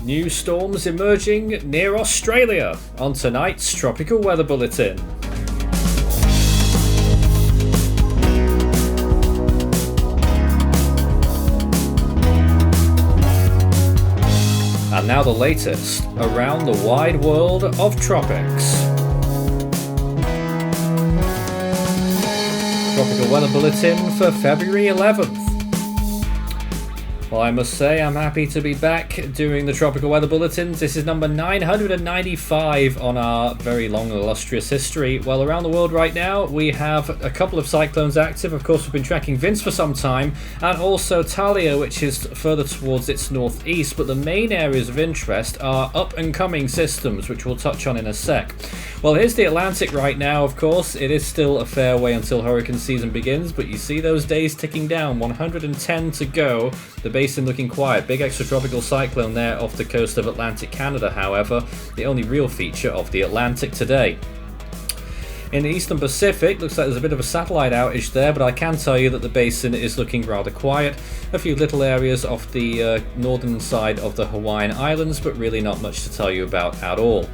New storms emerging near Australia on tonight's Tropical Weather Bulletin. And now the latest around the wide world of tropics. Tropical Weather Bulletin for February 11th. Well, I must say I'm happy to be back doing the Tropical Weather Bulletins. This is number 995 on our very long and illustrious history. Well, around the world right now, we have a couple of cyclones active. Of course, we've been tracking Vince for some time, and also Taliah, which is further towards its northeast. But the main areas of interest are up-and-coming systems, which we'll touch on in a sec. Well, here's the Atlantic right now, of course. It is still a fair way until hurricane season begins, but you see those days ticking down. 110 to go. The basin looking quiet. Big extratropical cyclone there off the coast of Atlantic Canada, however, the only real feature of the Atlantic today. In the Eastern Pacific, looks like there's a bit of a satellite outage there, but I can tell you that the basin is looking rather quiet. A few little areas off the northern side of the Hawaiian Islands, but really not much to tell you about at all.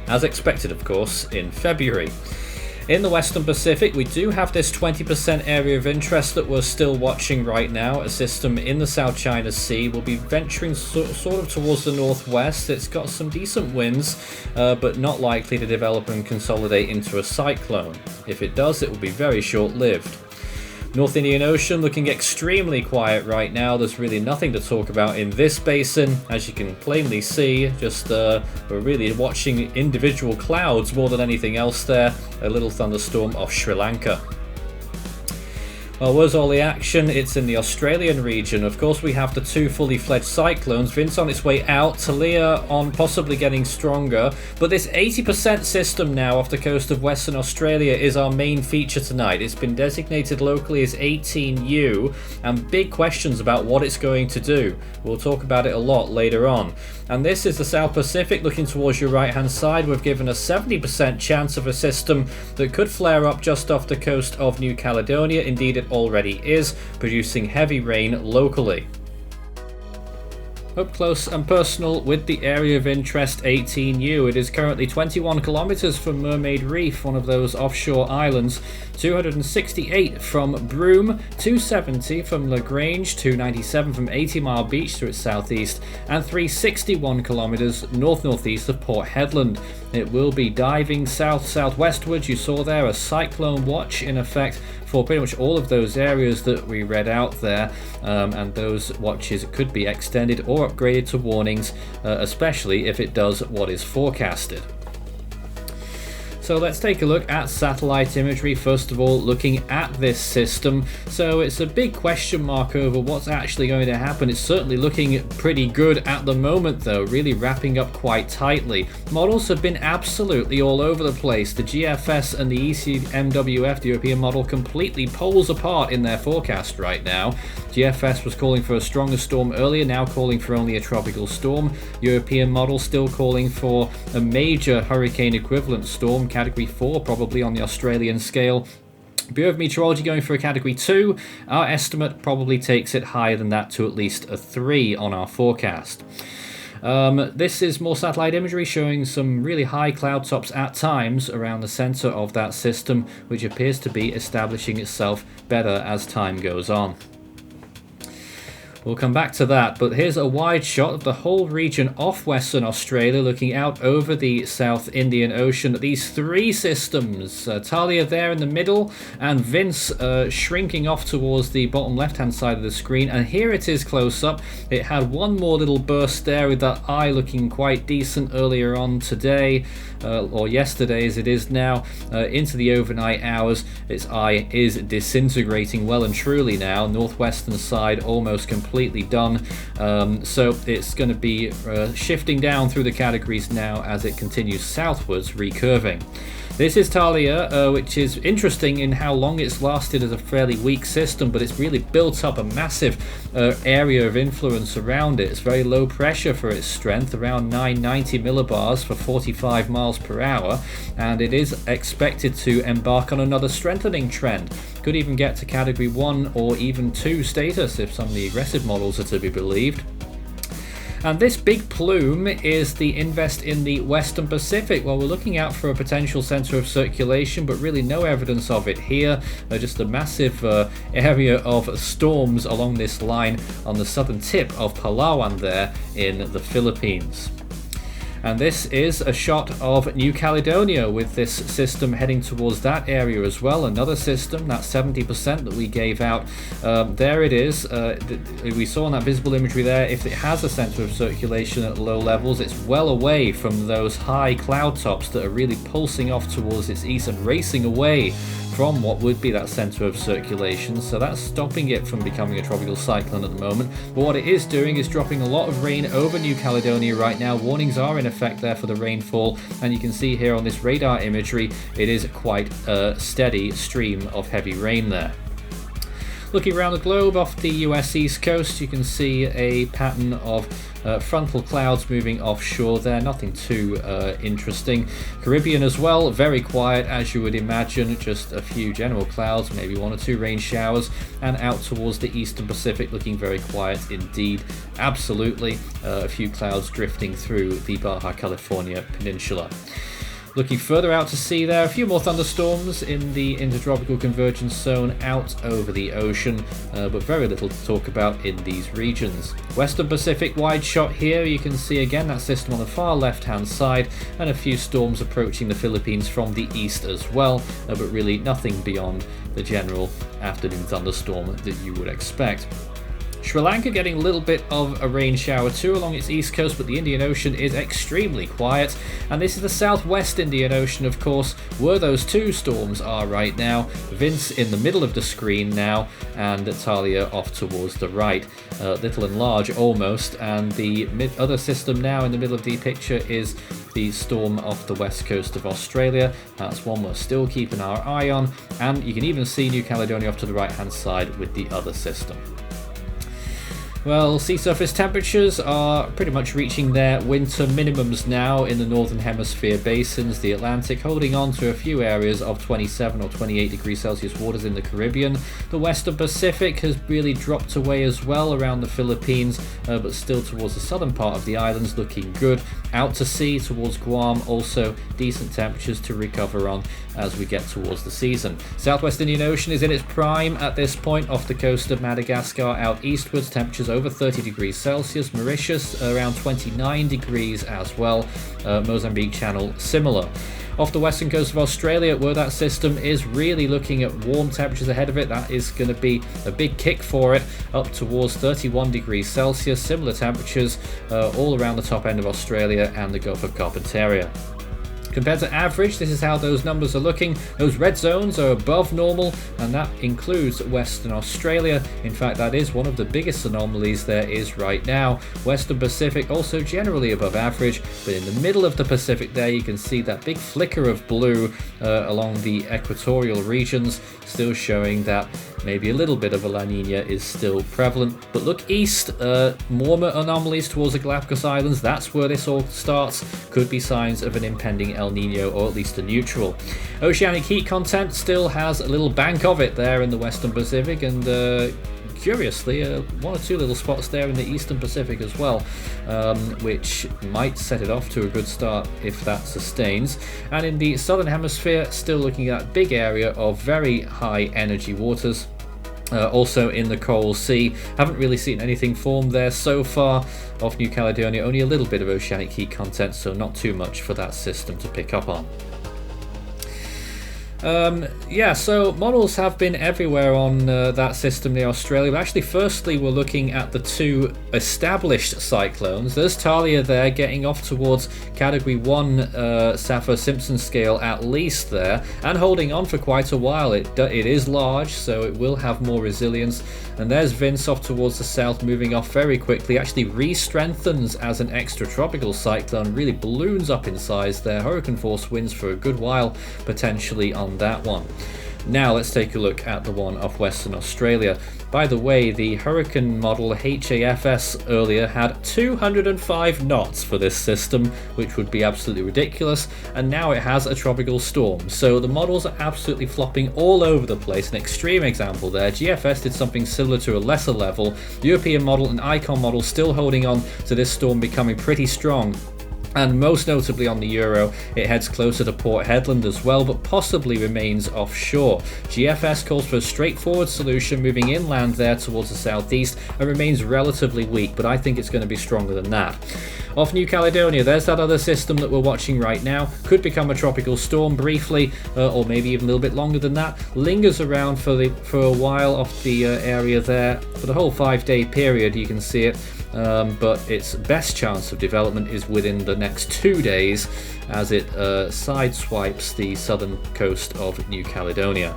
As expected, of course, in February. In the Western Pacific, we do have this 20% area of interest that we're still watching right now. A system in the South China Sea will be venturing sort of towards the northwest. It's got some decent winds, but not likely to develop and consolidate into a cyclone. If it does, it will be very short-lived. North Indian Ocean looking extremely quiet right now. There's really nothing to talk about in this basin, as you can plainly see. Just we're really watching individual clouds more than anything else there. A little thunderstorm off Sri Lanka. Well, where's all the action? It's in the Australian region. Of course, we have the two fully fledged cyclones. Vince on its way out, Taliah on possibly getting stronger. But this 80% system now off the coast of Western Australia is our main feature tonight. It's been designated locally as 18U, and big questions about what it's going to do. We'll talk about it a lot later on. And this is the South Pacific looking towards your right hand side. We've given a 70% chance of a system that could flare up just off the coast of New Caledonia. Indeed, it already is, producing heavy rain locally. Up close and personal with the area of interest 18U. It is currently 21 kilometers from Mermaid Reef, one of those offshore islands, 268 from Broome, 270 from Lagrange, 297 from 80 Mile Beach to its southeast, and 361 kilometers north-northeast of Port Hedland. It will be diving south-southwestwards. You saw there a cyclone watch in effect for pretty much all of those areas that we read out there, and those watches could be extended or upgraded to warnings, especially if it does what is forecasted. So let's take a look at satellite imagery. First of all, looking at this system. So it's a big question mark over what's actually going to happen. It's certainly looking pretty good at the moment though, really wrapping up quite tightly. Models have been absolutely all over the place. The GFS and the ECMWF, the European model, completely poles apart in their forecast right now. GFS was calling for a stronger storm earlier, now calling for only a tropical storm. European model still calling for a major hurricane equivalent storm, Category 4 probably on the Australian scale. Bureau of Meteorology going for a Category 2. Our estimate probably takes it higher than that to at least a 3 on our forecast. This is more satellite imagery showing some really high cloud tops at times around the center of that system, which appears to be establishing itself better as time goes on. We'll come back to that, but here's a wide shot of the whole region off Western Australia, looking out over the South Indian Ocean. These three systems, Taliah there in the middle, and Vince shrinking off towards the bottom left-hand side of the screen. And here it is close up. It had one more little burst there with that eye looking quite decent earlier on today, or yesterday as it is now, into the overnight hours. Its eye is disintegrating well and truly now. Northwestern side almost completely done, so it's going to be shifting down through the categories now as it continues southwards, recurving. This is Taliah, which is interesting in how long it's lasted as a fairly weak system, but it's really built up a massive area of influence around it. It's very low pressure for its strength, around 990 millibars for 45 miles per hour, and it is expected to embark on another strengthening trend. Could even get to Category 1 or even 2 status if some of the aggressive models are to be believed. And this big plume is the invest in the Western Pacific. Well, we're looking out for a potential center of circulation, but really no evidence of it here. Just a massive area of storms along this line on the southern tip of Palawan there in the Philippines. And this is a shot of New Caledonia with this system heading towards that area as well. Another system, that 70% that we gave out. There it is. We saw in that visible imagery there, if it has a center of circulation at low levels, it's well away from those high cloud tops that are really pulsing off towards its east and racing away from what would be that center of circulation, so that's stopping it from becoming a tropical cyclone at the moment. But what it is doing is dropping a lot of rain over New Caledonia right now. Warnings are in effect there for the rainfall, and you can see here on this radar imagery, it is quite a steady stream of heavy rain there. Looking around the globe off the US East Coast, you can see a pattern of frontal clouds moving offshore there, nothing too interesting. Caribbean as well, very quiet as you would imagine, just a few general clouds, maybe one or two rain showers, and out towards the Eastern Pacific looking very quiet indeed. Absolutely, a few clouds drifting through the Baja California Peninsula. Looking further out to sea there, a few more thunderstorms in the intertropical convergence zone out over the ocean, but very little to talk about in these regions. Western Pacific wide shot here, you can see again that system on the far left hand side, and a few storms approaching the Philippines from the east as well, but really nothing beyond the general afternoon thunderstorm that you would expect. Sri Lanka getting a little bit of a rain shower too along its east coast, but the Indian Ocean is extremely quiet. And this is the southwest Indian Ocean, of course, where those two storms are right now. Vince in the middle of the screen now, and Taliah off towards the right. Little and large almost, and the other system now in the middle of the picture is the storm off the west coast of Australia. That's one we're still keeping our eye on, and you can even see New Caledonia off to the right hand side with the other system. Well, sea surface temperatures are pretty much reaching their winter minimums now in the Northern Hemisphere basins. The Atlantic holding on to a few areas of 27 or 28 degrees Celsius waters in the Caribbean. The Western Pacific has really dropped away as well around the Philippines, but still towards the southern part of the islands looking good. Out to sea towards Guam, also decent temperatures to recover on as we get towards the season. Southwest Indian Ocean is in its prime at this point off the coast of Madagascar out eastwards, temperatures over 30 degrees Celsius. Mauritius around 29 degrees as well. Mozambique Channel similar. Off the western coast of Australia, where that system is really looking at warm temperatures ahead of it, that is going to be a big kick for it, up towards 31 degrees Celsius. Similar temperatures all around the top end of Australia and the Gulf of Carpentaria. Compared to average, this is how those numbers are looking. Those red zones are above normal, and that includes Western Australia. In fact, that is one of the biggest anomalies there is right now. Western Pacific also generally above average, but in the middle of the Pacific there, you can see that big flicker of blue along the equatorial regions, still showing that maybe a little bit of a La Nina is still prevalent. But look east, warmer anomalies towards the Galapagos Islands. That's where this all starts. Could be signs of an impending El Nino, or at least a neutral. Oceanic heat content still has a little bank of it there in the Western Pacific, and curiously, one or two little spots there in the Eastern Pacific as well, which might set it off to a good start if that sustains. And in the Southern Hemisphere, still looking at a big area of very high energy waters. Also in the Coral Sea, haven't really seen anything form there so far. Off New Caledonia, only a little bit of oceanic heat content, so not too much for that system to pick up on. So models have been everywhere on that system near Australia, but actually firstly we're looking at the two established cyclones. There's Taliah there getting off towards category 1 Saffir-Simpson scale at least there, and holding on for quite a while. It is large, so it will have more resilience. And there's Vince off towards the south, moving off very quickly, actually re-strengthens as an extratropical cyclone, really balloons up in size there. Hurricane force winds for a good while potentially on that one. Now let's take a look at the one off Western Australia. By the way, the hurricane model HAFS earlier had 205 knots for this system, which would be absolutely ridiculous, and now it has a tropical storm. So the models are absolutely flopping all over the place. An extreme example there. GFS did something similar to a lesser level. The European model and Icon model still holding on to this storm becoming pretty strong. And most notably on the Euro, it heads closer to Port Hedland as well, but possibly remains offshore. GFS calls for a straightforward solution moving inland there towards the southeast and remains relatively weak, but I think it's going to be stronger than that. Off New Caledonia, there's that other system that we're watching right now. Could become a tropical storm briefly, or maybe even a little bit longer than that. Lingers around for a while off the area there. For the whole 5-day period, you can see it. But its best chance of development is within the next 2 days as it sideswipes the southern coast of New Caledonia.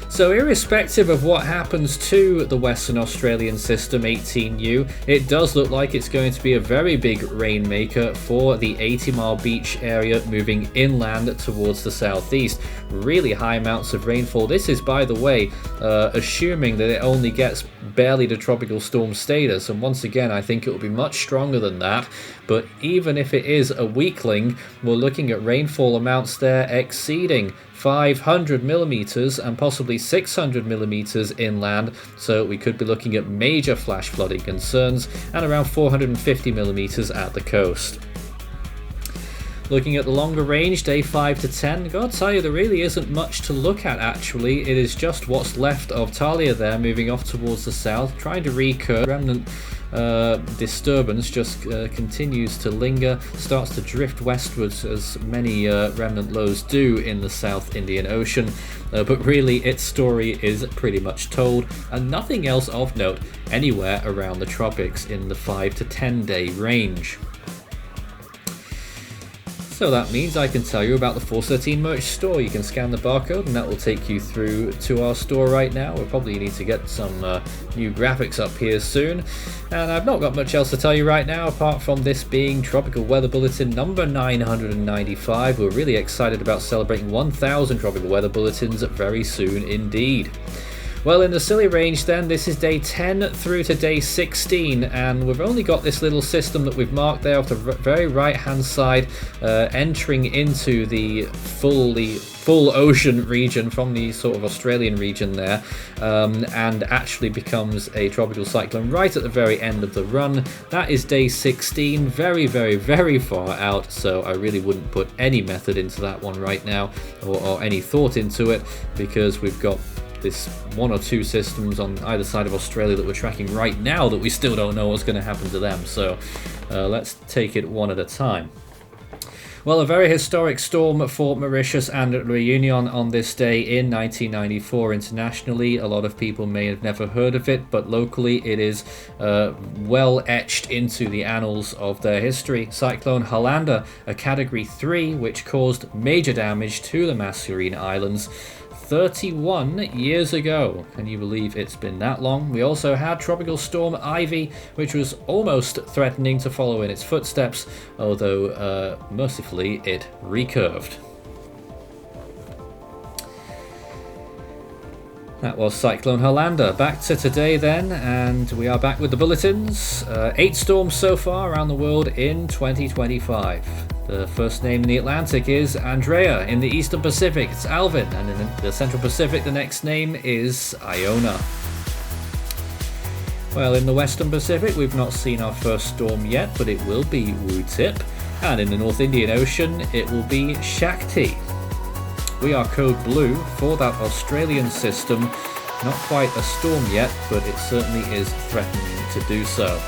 So irrespective of what happens to the Western Australian system 18U, it does look like it's going to be a very big rainmaker for the 80-mile beach area moving inland towards the southeast. Really high amounts of rainfall. This is, by the way, assuming that it only gets barely to tropical storm status, and once again I think it will be much stronger than that. But even if it is a weakling, we're looking at rainfall amounts there exceeding 500 millimeters and possibly 600 millimeters inland, so we could be looking at major flash flooding concerns, and around 450 millimeters at the coast. Looking at the longer range, day 5 to 10, gotta tell you, there really isn't much to look at actually. It is just what's left of Taliah there, moving off towards the south, trying to recur. Remnant disturbance just continues to linger, starts to drift westwards as many remnant lows do in the South Indian Ocean, but really its story is pretty much told, and nothing else of note anywhere around the tropics in the 5 to 10 day range. So that means I can tell you about the Force 13 merch store. You can scan the barcode and that will take you through to our store right now. We'll probably need to get some new graphics up here soon. And I've not got much else to tell you right now apart from this being Tropical Weather Bulletin number 995. We're really excited about celebrating 1,000 Tropical Weather Bulletins very soon indeed. Well, in the silly range then, this is day 10 through to day 16, and we've only got this little system that we've marked there off the very right hand side, entering into the full ocean region from the sort of Australian region there, and actually becomes a tropical cyclone right at the very end of the run. That is day 16, very, very, very far out, so I really wouldn't put any method into that one right now, or any thought into it, because we've got this 1 or 2 systems on either side of Australia that we're tracking right now that we still don't know what's going to happen to them. So let's take it one at a time. Well, a very historic storm for Mauritius and Réunion on this day in 1994 internationally. A lot of people may have never heard of it, but locally it is well etched into the annals of their history. Cyclone Hollander, a Category 3, which caused major damage to the Mascarene Islands 31 years ago. Can you believe it's been that long? We also had Tropical Storm Ivy, which was almost threatening to follow in its footsteps, although mercifully it recurved. That was Cyclone Hollander. Back to today then, and we are back with the bulletins. 8 storms so far around the world in 2025. The first name in the Atlantic is Andrea. In the Eastern Pacific, it's Alvin. And in the Central Pacific, the next name is Iona. Well, in the Western Pacific, we've not seen our first storm yet, but it will be Wu Tip. And in the North Indian Ocean, it will be Shakti. We are code blue for that Australian system. Not quite a storm yet, but it certainly is threatening to do so.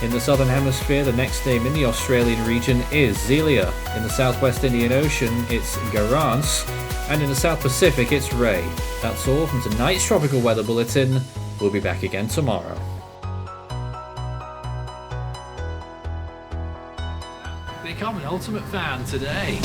In the Southern Hemisphere, the next name in the Australian region is Zelia. In the Southwest Indian Ocean, it's Garance. And in the South Pacific, it's Ray. That's all from tonight's Tropical Weather Bulletin. We'll be back again tomorrow. Become an Ultimate Fan today.